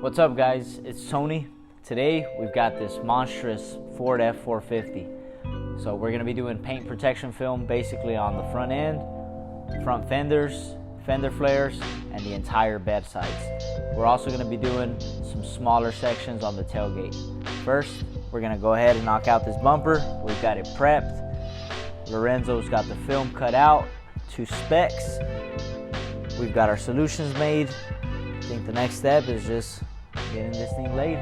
What's up guys, it's Tony. Today we've got this monstrous Ford F450. So we're gonna be doing paint protection film basically on the front end, front fenders, fender flares, and the entire bed sides. We're also gonna be doing some smaller sections on the tailgate. First, we're gonna go ahead and knock out this bumper. We've got it prepped. Lorenzo's got the film cut out to specs. We've got our solutions made. I think the next step is just getting this thing laid.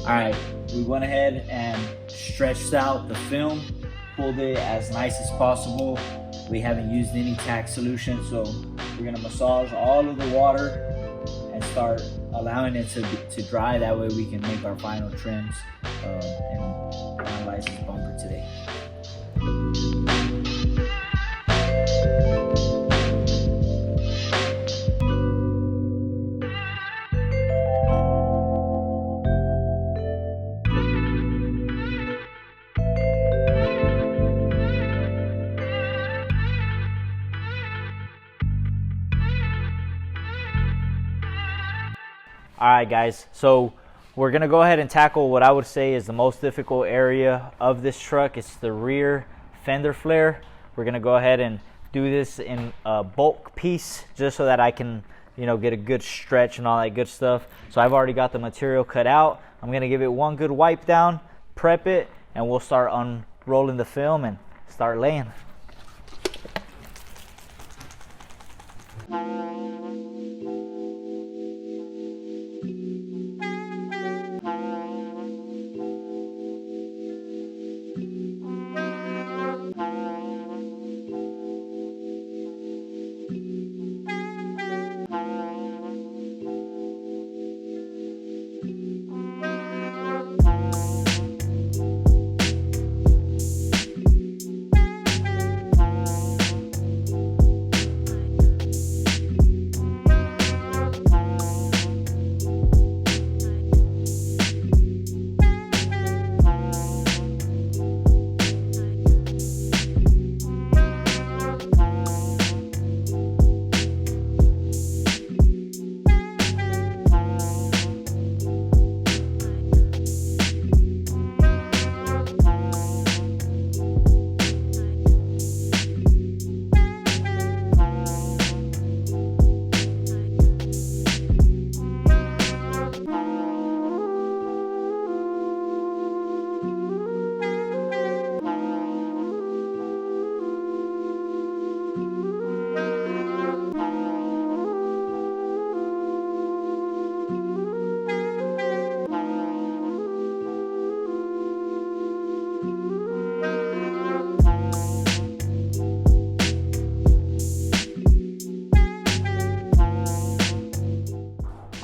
Alright, we went ahead and stretched out the film, pulled it as nice as possible. We haven't used any tack solution, so we're going to massage all of the water and start allowing it to dry. That way we can make our final trims and analyze this bumper today. Alright guys, so we're going to go ahead and tackle what I would say is the most difficult area of this truck. It's the rear fender flare. We're going to go ahead and do this in a bulk piece just so that I can, get a good stretch and all that good stuff. So I've already got the material cut out. I'm going to give it one good wipe down, prep it, and we'll start unrolling the film and start laying.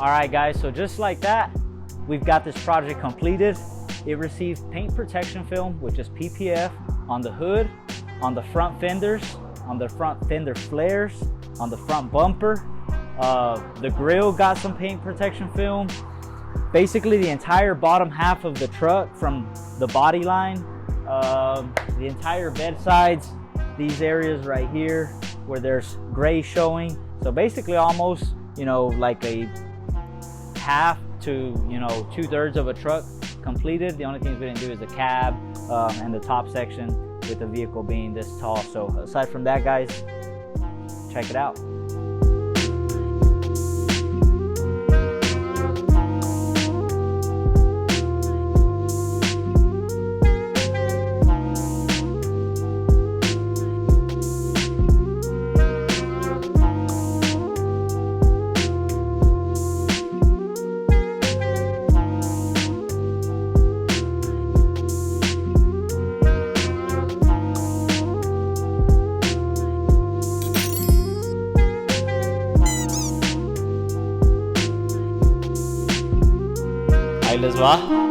Alright guys, so just like that, we've got this project completed. It received paint protection film, which is PPF, on the hood, on the front fenders, on the front fender flares, on the front bumper. The grill got some paint protection film. Basically the entire bottom half of the truck from the body line, the entire bed sides, these areas right here where there's gray showing. So basically almost, like a half to 2/3 of a truck completed. The only things we didn't do is the cab and the top section with the vehicle being this tall. So aside from that guys, check it out. Ahí les va.